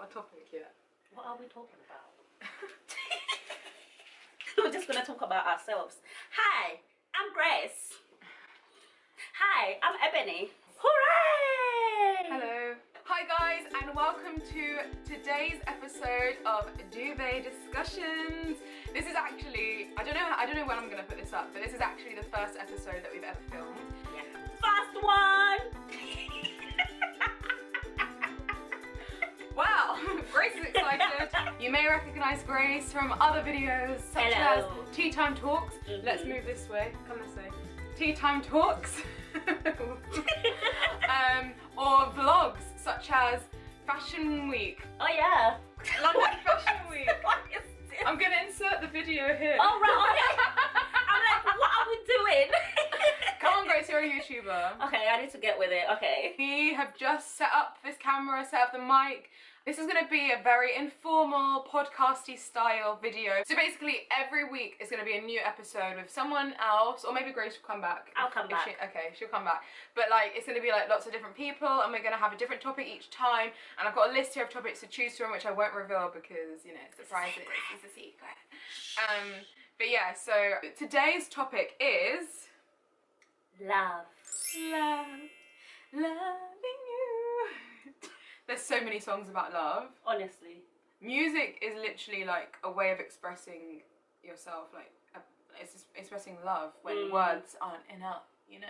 our topic yet. What are we talking about? We're just gonna talk about ourselves. Hi, I'm Grace. Hi, I'm Ebony. Hooray! Hello. Hi guys, and welcome to today's episode of Duvet Discussions. This is actually, I don't know when I'm gonna put this up, but this is actually the first episode that we've ever filmed. Yeah. First one! Wow, Grace is excited. You may recognize Grace from other videos such as Tea Time Talks. Let's move this way. Come this way. Tea Time Talks. Or vlogs such as Fashion Week. Oh yeah. London Fashion Week. What is this? I'm gonna insert the video here. Oh right, okay. I'm like, what are we doing? Come on Grace, you're a YouTuber. Okay, I need to get with it, okay. We have just set up this camera, set up the mic. This is going to be a very informal, podcasty style video. So basically every week is going to be a new episode with someone else, or maybe Grace will come back. I'll come back. She'll come back. But like, it's going to be like lots of different people, and we're going to have a different topic each time. And I've got a list here of topics to choose from, which I won't reveal because, you know, surprises. It's a secret. But yeah, so today's topic is... Love. Loving you. There's so many songs about love. Honestly. Music is literally like a way of expressing yourself, like it's just expressing love when words aren't enough, you know.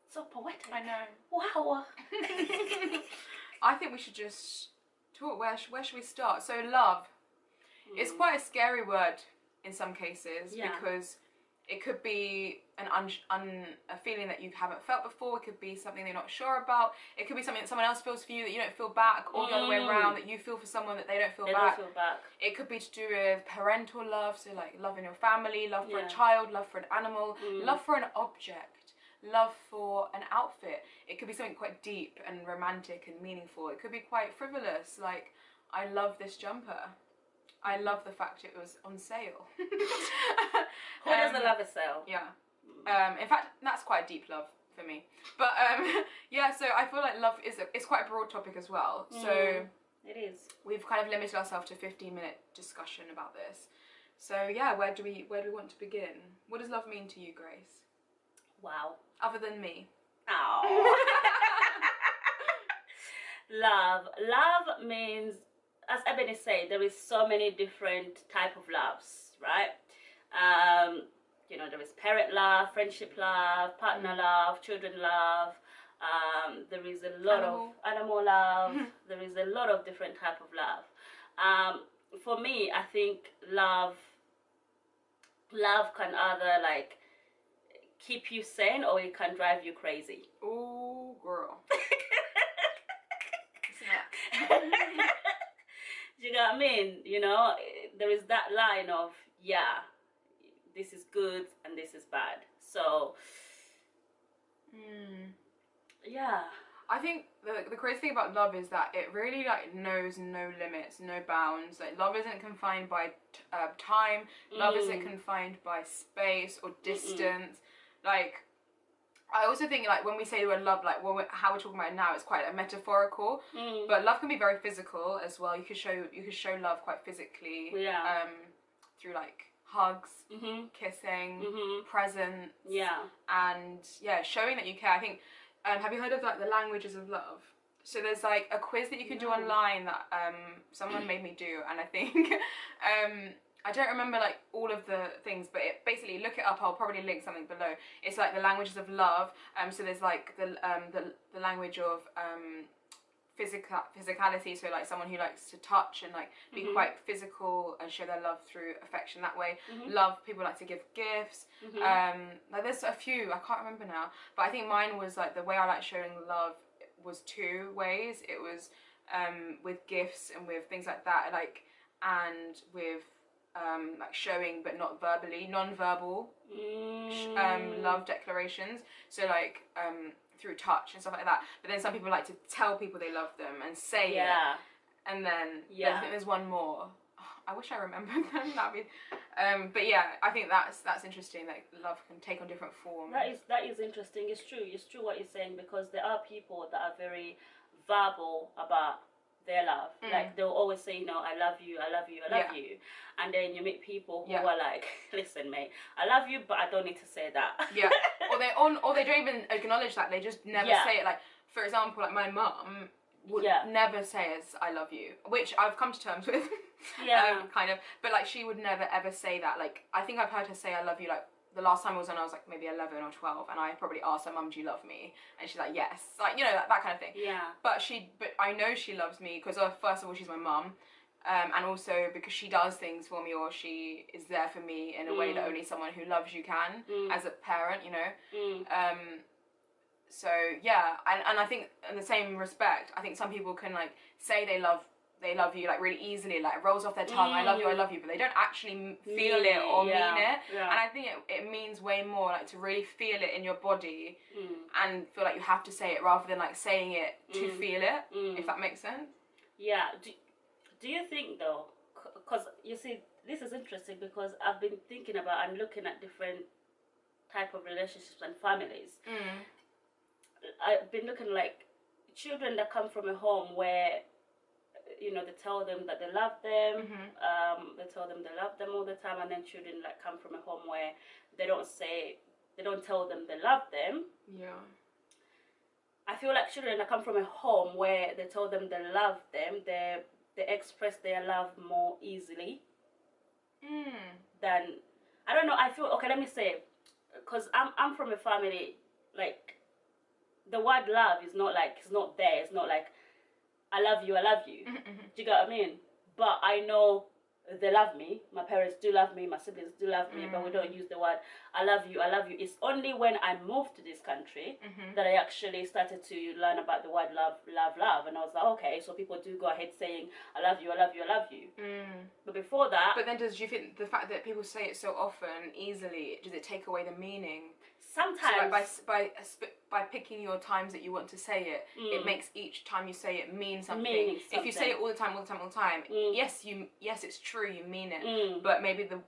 So poetic. I know. Wow. I think we should just talk. Where should we start? So love. It's quite a scary word in some cases because it could be a feeling that you haven't felt before. It could be something you're not sure about. It could be something that someone else feels for you that you don't feel back, or the other way around, that you feel for someone that they don't feel back. It could be to do with parental love, so like love in your family, love for a child, love for an animal, love for an object, love for an outfit. It could be something quite deep and romantic and meaningful. It could be quite frivolous, like, I love this jumper. I love the fact it was on sale. Who doesn't love a sale? Yeah. In fact, that's quite a deep love for me. But yeah, so I feel like love is quite a broad topic as well. So it is. We've kind of limited ourselves to a 15-minute discussion about this. So yeah, where do we want to begin? What does love mean to you, Grace? Wow. Other than me. Oh. Love means, as Ebony said, there is so many different type of loves, right? You know, there is parent love, friendship love, partner love, children love. There is a lot of animal love. There is a lot of different type of love. For me, I think love can either like keep you sane or it can drive you crazy. Oh, girl. Do you know what I mean? You know, there is that line of, yeah, this is good and this is bad. So, yeah. I think the crazy thing about love is that it really like knows no limits, no bounds. Like love isn't confined by time. Love isn't confined by space or distance. Like, I also think like when we say the word love, like how we're talking about it now, it's quite metaphorical. But love can be very physical as well. You could show love quite physically. Yeah. Through like hugs, kissing, presents. Yeah. And yeah, showing that you care. I think. Have you heard of like the languages of love? So there's like a quiz that you can do online that someone made me do, and I think I don't remember like all of the things, but basically look it up. I'll probably link something below. It's like the languages of love. So there's like the language of physicality, so like someone who likes to touch and like be quite physical and show their love through affection that way. Love, people like to give gifts. Like there's a few, I can't remember now, but I think mine was like the way I like showing love was two ways. It was with gifts and with things like that, like, and with like showing but not verbally, non-verbal love declarations, so like through touch and stuff like that. But then some people like to tell people they love them and say it, and then I think there's one more. I wish I remembered them. That'd be but yeah, I think that's interesting, like love can take on different forms. That is interesting. It's true what you're saying, because there are people that are very verbal about their love. Like they'll always say, you know, I love you, I love you, I love you. And then you meet people who are like, listen, mate, I love you, but I don't need to say that. Yeah. Or they don't even acknowledge that. They just never say it. Like, for example, like my mum would never say as I love you, which I've come to terms with. Kind of. But like she would never ever say that. Like I think I've heard her say I love you like the last time was when I was like maybe 11 or 12, and I probably asked her, Mum, do you love me? And she's like, yes. Like, you know, that kind of thing. Yeah. But I know she loves me because first of all, she's my mum. And also because she does things for me, or she is there for me in a way that only someone who loves you can, as a parent, you know. So yeah, and I think in the same respect, I think some people can like say they love you like really easily, like it rolls off their tongue, I love you, but they don't actually feel it or mean it. And I think it means way more like to really feel it in your body and feel like you have to say it rather than like saying it to feel it, if that makes sense. Yeah. Do you think though, because you see, this is interesting because I've been thinking about and looking at different type of relationships and families. I've been looking like children that come from a home where, you know, they tell them that they love them, they tell them they love them all the time, and then children like come from a home where they don't tell them they love them. Yeah. I feel like children that come from a home where they tell them they love them, they express their love more easily than, I don't know, I feel, okay, let me say, because I'm from a family, like, the word love is not like, it's not there, it's not like, I love you, do you get what I mean? But I know they love me, my parents do love me, my siblings do love me, but we don't use the word I love you. It's only when I moved to this country that I actually started to learn about the word love, and I was like, okay, so people do go ahead saying I love you. But before that... But then do you think the fact that people say it so often, easily, does it take away the meaning? Sometimes. So like by picking your times that you want to say it, it makes each time you say it mean something. If you say it all the time, yes, it's true, you mean it, but maybe the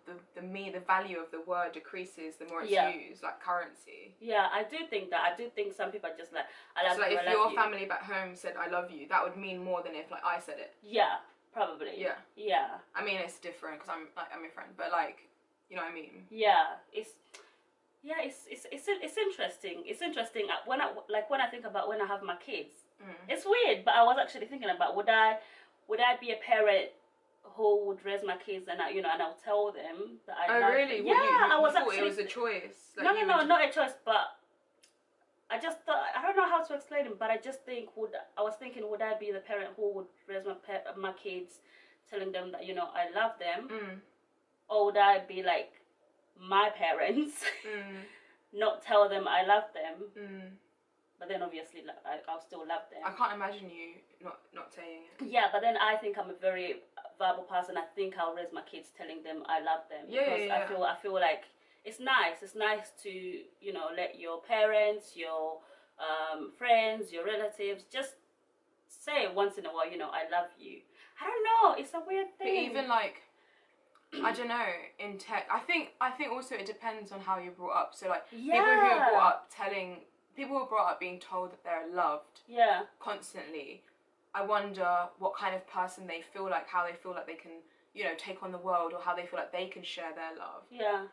value of the word decreases the more it's used, like currency. Yeah, I do think that. I do think some people are just like, I love you, So like I if love your you. family back home said I love you, that would mean more than if like I said it. Yeah, probably. Yeah. I mean, it's different because I'm your friend, but like, you know what I mean? Yeah, it's interesting. It's interesting when I think about when I have my kids. It's weird, but I was actually thinking about would I be a parent who would raise my kids and I'll tell them that I love really? them. Yeah, I was thought actually, it was a choice. Like no, not a choice, but I just thought, I don't know how to explain it, but I just think would I be the parent who would raise my kids, telling them that I love them, or would I be like my parents, not tell them I love them, but then obviously I'll still love them. I can't imagine you not saying it. Yeah, but then I think I'm a very verbal person. I think I'll raise my kids telling them I love them, because I feel like it's nice to let your parents, your friends, your relatives just say once in a while, I love you. I don't know, it's a weird thing. But even like, I don't know, in tech, I think also it depends on how you're brought up. So like people who are brought up being told that they're loved constantly, I wonder what kind of person they feel like, how they feel like they can, take on the world, or how they feel like they can share their love. Yeah.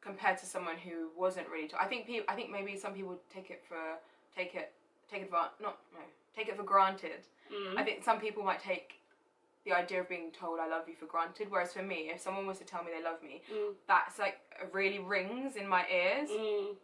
Compared to someone who wasn't really told. I think maybe some people take it for granted. I think some people might take the idea of being told I love you for granted, whereas for me, if someone was to tell me they love me, that's like really rings in my ears.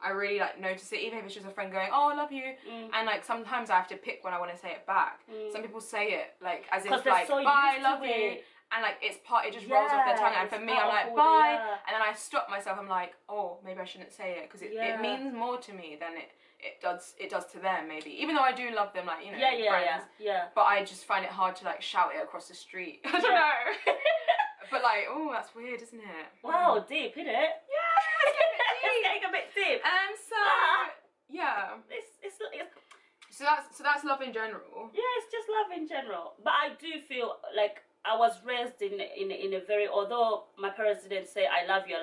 I really like notice it, even if it's just a friend going, oh, I love you, and like sometimes I have to pick when I want to say it back. Some people say it like as if like, bye, I love you, and like it just rolls off their tongue, and for me I'm like, bye, and then I stop myself, I'm like, oh, maybe I shouldn't say it, because it means more to me than it does to them, maybe, even though I do love them, like, friends, but I just find it hard to like shout it across the street. I don't know. But like, oh, that's weird, isn't it? Wow, deep, isn't it? Yeah, it's getting a bit deep. Yeah, it's so that's love in general. Yeah, it's just love in general. But I do feel like I was raised in a very, although my parents didn't say I love you,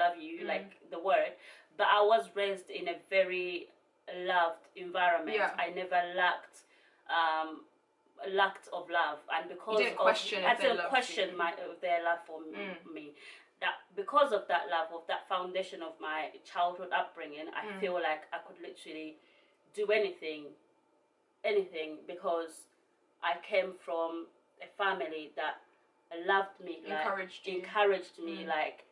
like the word, but I was raised in a very loved environment. I never lacked lacked of love, and because you didn't question I if they didn't loved question you. their love for me. That because of that love, of that foundation of my childhood upbringing, I feel like I could literally do anything because I came from a family that loved me, like encouraged me, like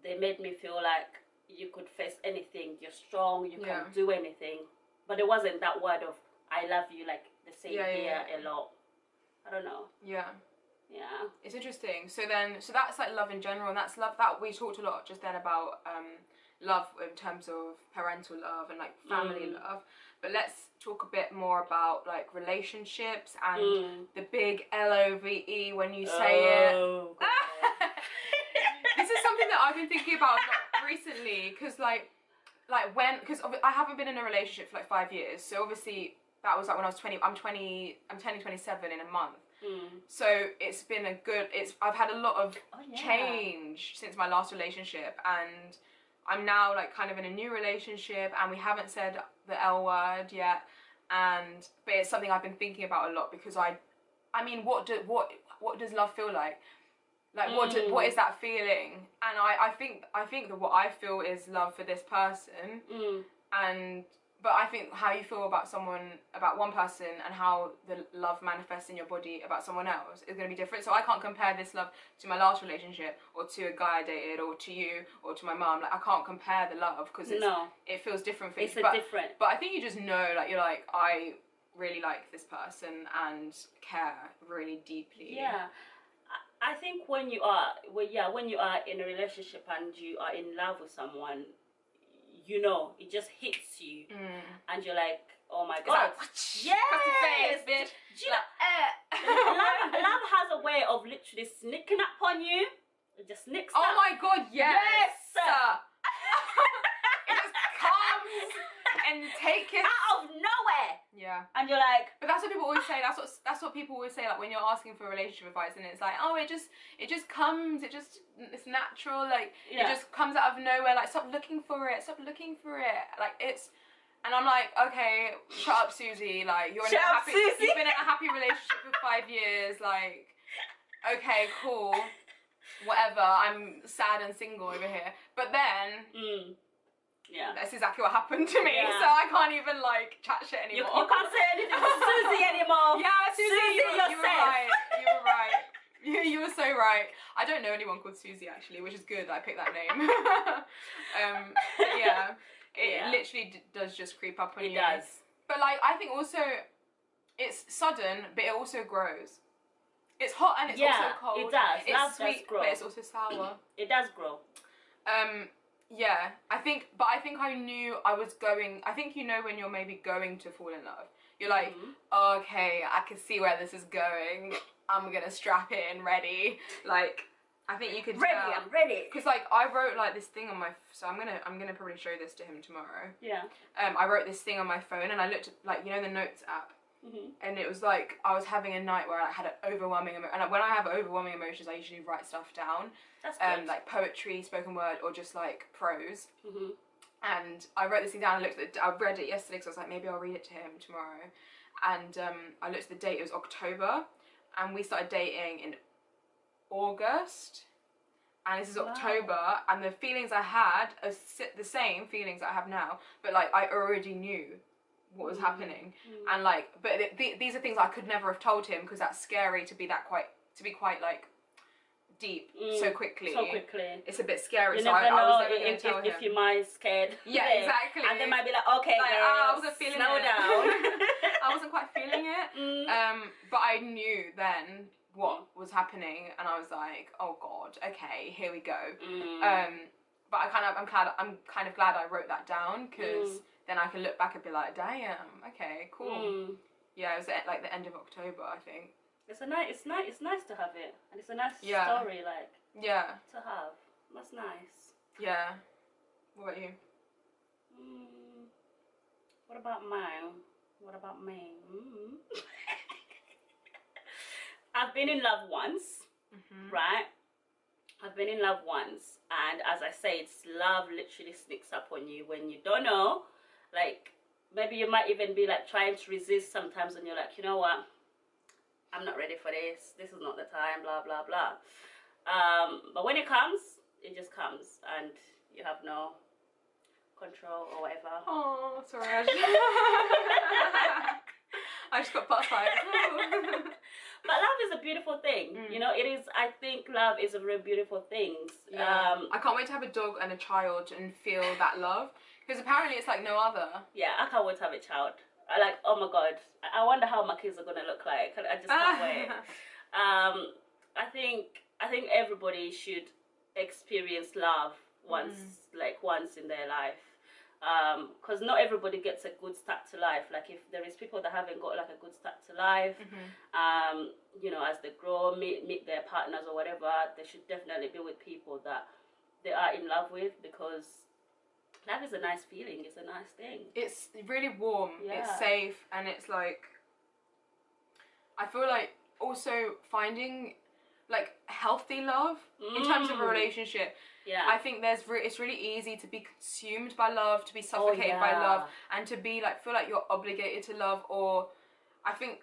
they made me feel like you could face anything, you're strong, you can do anything. But it wasn't that word of I love you, like they say here a lot. I don't know. Yeah, it's interesting. So that's like love in general, and that's love that we talked a lot just then about love in terms of parental love and like family love. But let's talk a bit more about like relationships and the big LOVE when you say it. This is something that I've been thinking about a lot recently, because because I haven't been in a relationship for like 5 years, so obviously that was like when I was 20. I'm turning 27 in a month. So it's been I've had a lot of change since my last relationship, and I'm now like kind of in a new relationship, and we haven't said the L word yet, but it's something I've been thinking about a lot, because I mean, what does love feel like? Like what is that feeling? And I think that what I feel is love for this person, but I think how you feel about one person and how the love manifests in your body about someone else is going to be different. So I can't compare this love to my last relationship, or to a guy I dated, or to you, or to my mum. Like I can't compare the love, because it feels different for you. Different. But I think you just know, like you're like, I really like this person and care really deeply. Yeah. I think when you are in a relationship and you are in love with someone, you know, it just hits you, and you're like, oh my god, yes, bitch. Love has a way of literally sneaking up on you. It just sneaks up. Oh my god, yes. It just comes and takes it out of nowhere. Yeah. And you're like, but that's what people always say. That's what people always say. Like when you're asking for relationship advice, and it's like, oh, it just comes. It's natural. Like it just comes out of nowhere. Like stop looking for it. Like it's. And I'm like, okay, shut up, Susie. Like you've been in a happy relationship for 5 years. Like, okay, cool, whatever. I'm sad and single over here. But then. Yeah, that's exactly what happened to me. So I can't even like chat shit anymore. You can't say anything to Susie anymore. Yeah, Susie, you were right. You were so right. I don't know anyone called Susie actually, which is good that I picked that name. But yeah, it literally does just creep up on you. It does. But like, I think also it's sudden, but it also grows. It's hot and it's also cold. It does. It's sweet, but it's also sour. It does grow. Yeah, I think I knew I was going. I think you know when you're maybe going to fall in love. You're like, okay, I can see where this is going. I'm gonna strap it in, ready. Like, I think you could. I'm ready. Because like I wrote like this thing on my. So I'm gonna probably show this to him tomorrow. Yeah. I wrote this thing on my phone, and I looked at like the notes app. And it was like I was having a night where I had an overwhelming and when I have overwhelming emotions, I usually write stuff down. That's good. Like poetry, spoken word, or just like prose. And I wrote this thing down and looked at it. I read it yesterday because I was like, maybe I'll read it to him tomorrow. And I looked at the date. It was October, and we started dating in August. And this is October, and the feelings I had are the same feelings I have now, but like I already knew what was happening, and like, but these are things I could never have told him, because that's scary to be quite like deep so quickly. It's a bit scary. You so never I know was never going to tell him. If your mind's scared. Yeah, exactly. And they might be like, okay, like, I wasn't feeling slow it. down. I wasn't quite feeling it. But I knew then what was happening, and I was like, oh god, okay, here we go. But I'm kind of glad I wrote that down, because then I can look back and be like, damn, okay, cool. Yeah, it was like the end of October, I think. It's nice to have it, and it's a nice story, like to have. That's nice. Yeah. What about you? What about mine? What about me? I've been in love once, right? I've been in love once, and as I say, it's love literally sneaks up on you when you don't know. Like, maybe you might even be like trying to resist sometimes, and you're like, you know what? I'm not ready for this. This is not the time. Blah blah blah. But when it comes, it just comes, and you have no control or whatever. Oh, sorry. I just got butterflies. But love is a beautiful thing. You know, it is. I think love is a real beautiful thing. Yeah. I can't wait to have a dog and a child and feel that love, because apparently it's like no other. Yeah, I can't wait to have a child. I like. Oh my god. I wonder how my kids are gonna look like. I just can't wait. I think everybody should experience love once in their life. Because not everybody gets a good start to life. Like if there is people that haven't got like a good start to life, you know, as they grow, meet their partners or whatever, they should definitely be with people that they are in love with, because love is a nice feeling. It's a nice thing. It's really warm. Yeah. It's safe, and it's like, I feel like also finding like healthy love in terms of a relationship. Yeah. I think it's really easy to be consumed by love, to be suffocated by love, and to be like, feel like you're obligated to love, or I think,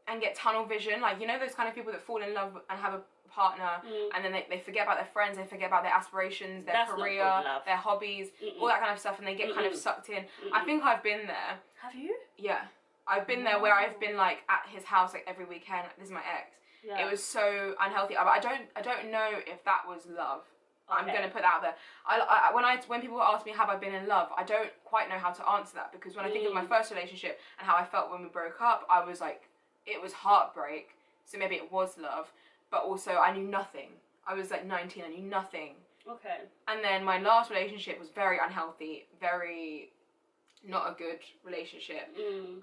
and get tunnel vision. Like, you know, those kind of people that fall in love and have a partner, and then they forget about their friends, they forget about their aspirations, their career, their hobbies, all that kind of stuff, and they get kind of sucked in. I think I've been there. Have you? Yeah. I've been there, where I've been like at his house like every weekend. This is my ex. Yeah. It was so unhealthy. But I don't know if that was love. Okay. I'm gonna put that out there. When people ask me have I been in love, I don't quite know how to answer that, because when I think of my first relationship and how I felt when we broke up, I was like, it was heartbreak. So maybe it was love, but also I knew nothing. I was like 19. I knew nothing. Okay. And then my last relationship was very unhealthy, very not a good relationship,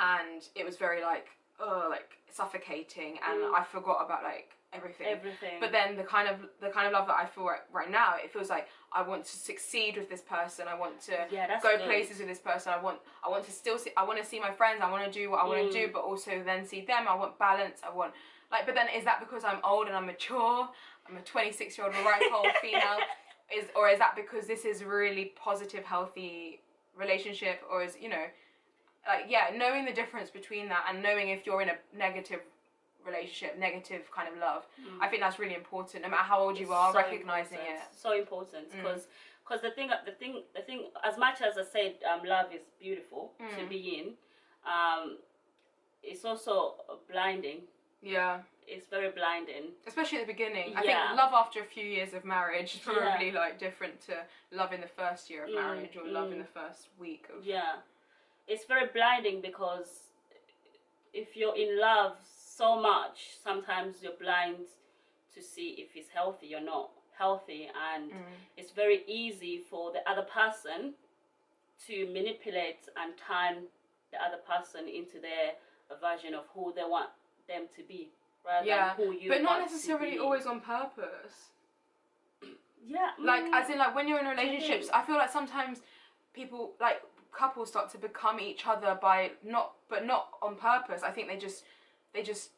and it was very like suffocating, and I forgot about like everything. But then the kind of love that I feel right now, it feels like I want to succeed with this person. I want to go places with this person. I want to still see. I want to see my friends. I want to do what I want to do, but also then see them. I want balance. I want like. But then is that because I'm old and I'm mature? I'm a 26-year-old ripe old female. Or is that because this is a really positive, healthy relationship? Or is, you know, like, yeah, knowing the difference between that, and knowing if you're in a negative relationship, negative kind of love, I think that's really important. No matter how old you are, recognizing it. So important, because the thing, as much as I said, love is beautiful to be in, it's also blinding. Yeah. It's very blinding. Especially at the beginning. I think love after a few years of marriage is probably like different to love in the first year of marriage, or love in the first week of... Yeah. It's very blinding, because if you're in love so much, sometimes you're blind to see if it's healthy or not healthy, and it's very easy for the other person to manipulate and turn the other person into their version of who they want them to be, rather than who you but not want necessarily to be. always on purpose. Yeah. Like, as in, like, when you're in relationships, I feel like sometimes people, like, couples start to become each other by not on purpose. I think they just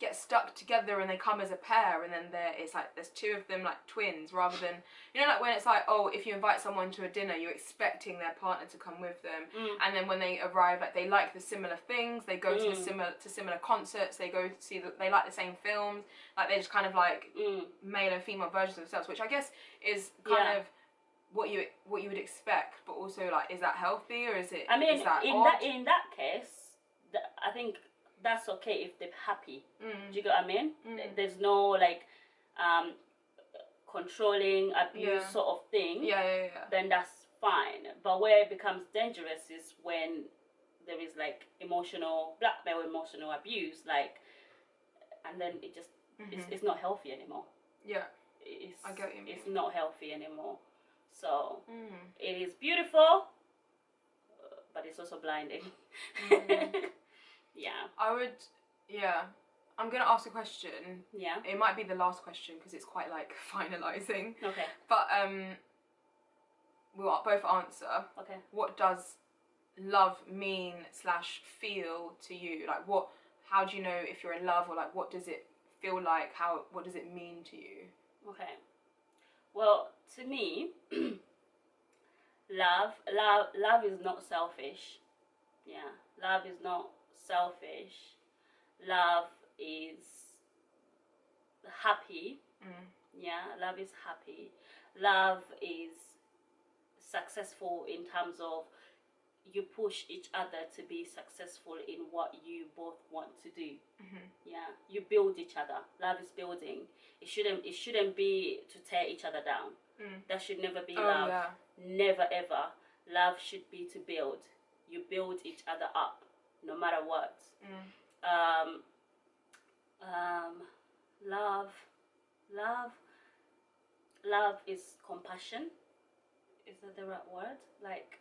get stuck together and they come as a pair, and then it's like there's two of them like twins, rather than, you know, like when it's like, oh, if you invite someone to a dinner, you're expecting their partner to come with them, and then when they arrive, like, they like the similar things, they go to similar concerts, they go to see they like the same films, like they're just kind of like male and female versions of themselves, which I guess is kind of what you would expect, but also, like, is that healthy, or is it? I mean, is that in that case, I think that's okay if they're happy. Do you get what I mean? There's no like controlling, abuse sort of thing. Then that's fine. But where it becomes dangerous is when there is like emotional blackmail, emotional abuse, like, and then it just it's not healthy anymore. Yeah, I get what you mean. It's not healthy anymore. So it is beautiful, but it's also blinding. Yeah. I'm going to ask a question. Yeah. It might be the last question, because it's quite, like, finalising. Okay. But, we'll both answer. Okay. What does love mean / feel to you? Like, how do you know if you're in love, or, like, what does it feel like? What does it mean to you? Okay. Well, to me, love is not selfish. Yeah. Love is not selfish. Love is happy. Yeah, love is happy. Love is successful in terms of you push each other to be successful in what you both want to do. Yeah, you build each other. Love is building. It shouldn't be to tear each other down. That should never be love. Yeah. Never ever. Love should be to build. You build each other up, no matter what. Love is compassion. Is that the right word? Like,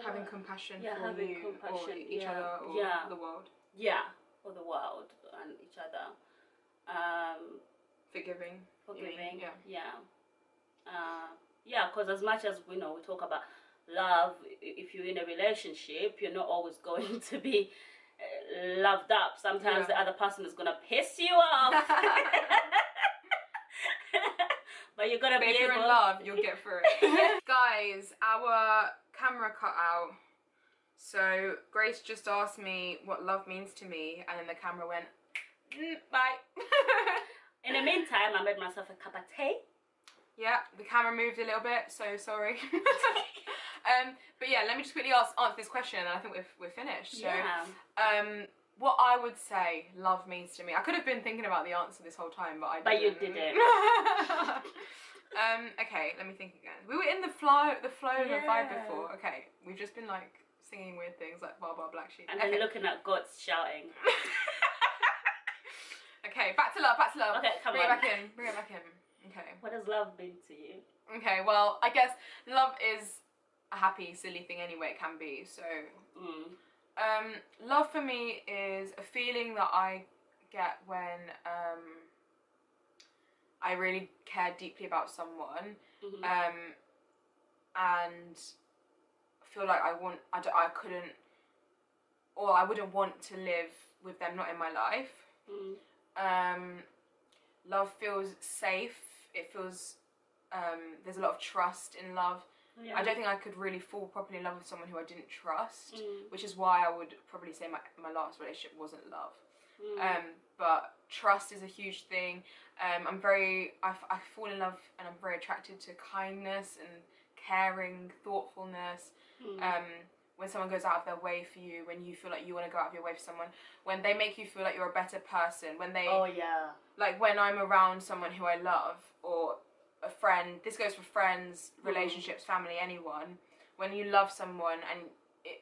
having compassion yeah, for having you compassion, or each other or the world. Yeah, for the world and each other. Forgiving. Yeah, because as much as we talk about love, if you're in a relationship, you're not always going to be loved up. Sometimes the other person is gonna piss you off. But you're gonna be if you're in love, you'll get through it. Guys, our camera cut out, so Grace just asked me what love means to me, and then the camera went bye. In the meantime, I made myself a cup of tea. Yeah, the camera moved a little bit, so sorry. But yeah, let me just quickly answer this question, and I think we're finished. So, what I would say love means to me, I could have been thinking about the answer this whole time, but I didn't. But you didn't. Okay, let me think again. We were in the flow, the vibe before. Okay, we've just been like singing weird things like Bar Bar Black Sheep. And then looking at goats shouting. Okay, back to love. Okay, come Bring on. Bring it back in. Okay. What does love mean to you? Okay, well, I guess love is a happy, silly thing anyway, it can be, so... love for me is a feeling that I get when I really care deeply about someone, and feel like I couldn't, or I wouldn't want to live with them not in my life. Love feels safe. It feels there's a lot of trust in love. I don't think I could really fall properly in love with someone who I didn't trust, which is why I would probably say my last relationship wasn't love. But trust is a huge thing. I fall in love and I'm very attracted to kindness and caring, thoughtfulness. When someone goes out of their way for you, when you feel like you want to go out of your way for someone, when they make you feel like you're a better person, when they... Like when I'm around someone who I love, or a friend, this goes for friends, relationships, family, anyone, when you love someone and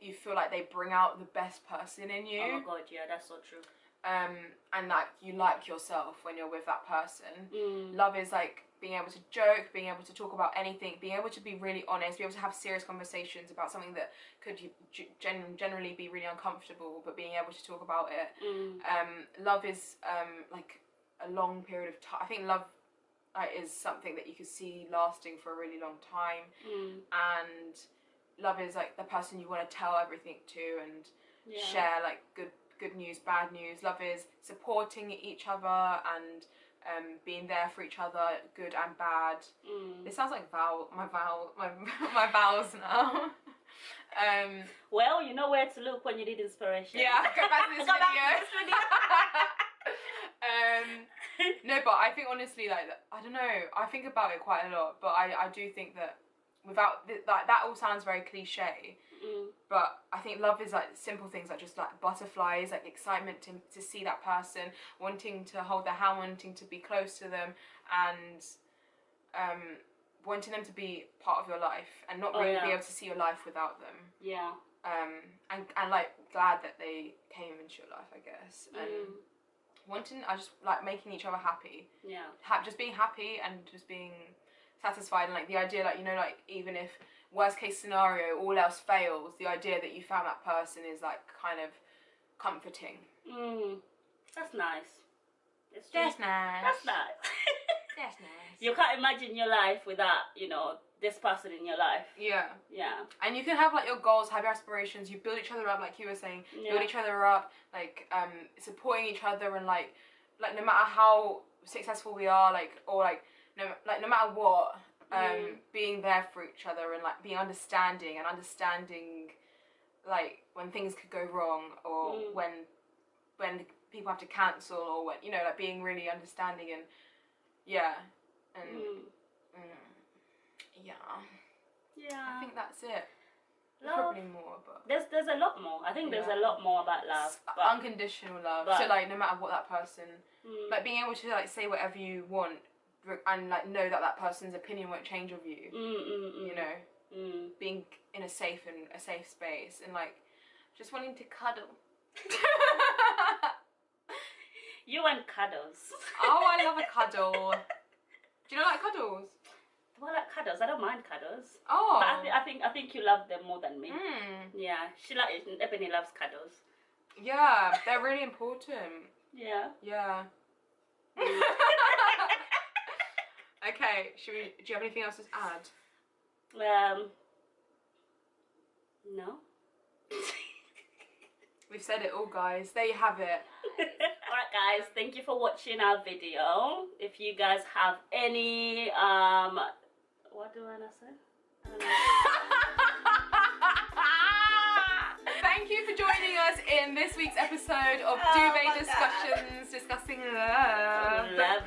you feel like they bring out the best person in you. Oh my god, yeah, that's so true. And like you like yourself when you're with that person. Love is like being able to joke, being able to talk about anything, being able to be really honest, be able to have serious conversations about something that could generally be really uncomfortable, but being able to talk about it. Love is like a long period of time. I think love is something that you could see lasting for a really long time, and love is like the person you want to tell everything to and share like good news, bad news. Love is supporting each other and being there for each other, good and bad. This sounds like my vowels now. Well, you know where to look when you need inspiration. Yeah, go back to this video. No, but I think honestly, like, I don't know, I think about it quite a lot, but I do think that without that all sounds very cliche, but I think love is like simple things, like just like butterflies, like excitement to see that person, wanting to hold their hand, wanting to be close to them, and wanting them to be part of your life and not really be able to see your life without them. And like glad that they came into your life, I guess. I just like making each other happy. Just being happy and just being satisfied, and like the idea, like, you know, like even if worst case scenario all else fails, the idea that you found that person is like kind of comforting. That's nice. That's nice. That's nice. That's nice. You can't imagine your life without, you know, this person in your life. Yeah. And you can have like your goals, have your aspirations, you build each other up, like you were saying, build each other up, like supporting each other, and like no matter how successful we are, like, or like no matter what, being there for each other and like being understanding like when things could go wrong, or when people have to cancel, or when, you know, like being really understanding and yeah. I think that's it. Love. Probably more, but there's a lot more. I think there's a lot more about love. But, unconditional love. So like no matter what that person, like being able to like say whatever you want, and like know that that person's opinion won't change of you. You know, being in a safe space, and like just wanting to cuddle. You and cuddles. Oh, I love a cuddle. Do you not like cuddles? Well, like cuddles, I don't mind cuddles. Oh, but I think you love them more than me. Yeah, Ebony loves cuddles. Yeah, they're really important. Yeah. Yeah. Okay, do you have anything else to add? No. We've said it all, guys. There you have it. Alright guys, thank you for watching our video. If you guys have any what do I say? I don't know. Thank you for joining us in this week's episode of Duvet Discussions, discussing love. Love.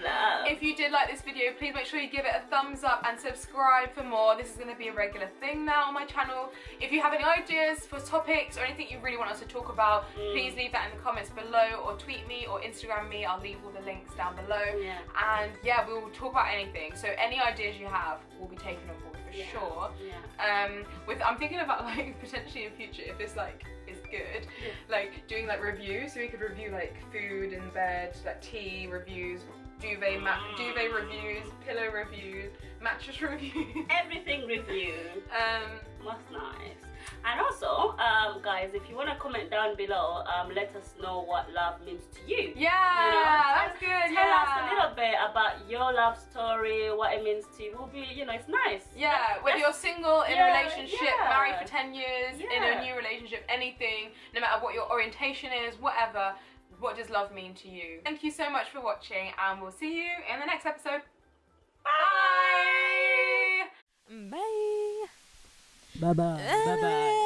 If you did like this video, please make sure you give it a thumbs up and subscribe for more. This is going to be a regular thing now on my channel. If you have any ideas for topics or anything you really want us to talk about, please leave that in the comments below, or tweet me or Instagram me. I'll leave all the links down below. Yeah. And yeah, we'll talk about anything. So any ideas you have will be taken on board for sure. Yeah. I'm thinking about like potentially in future, if this like is good, like doing like reviews, so we could review like food in bed, like tea reviews, duvet reviews, pillow reviews, mattress reviews, everything review. That's nice. And also, guys, if you want to comment down below, let us know what love means to you. Yeah, you know, that's good. Tell us a little bit about your love story, what it means to you. Will be, you know, it's nice. Yeah, whether you're single, in a relationship, married for 10 years, in a new relationship, anything, no matter what your orientation is, whatever, what does love mean to you? Thank you so much for watching, and we'll see you in the next episode. Bye! Bye-bye. Bye-bye.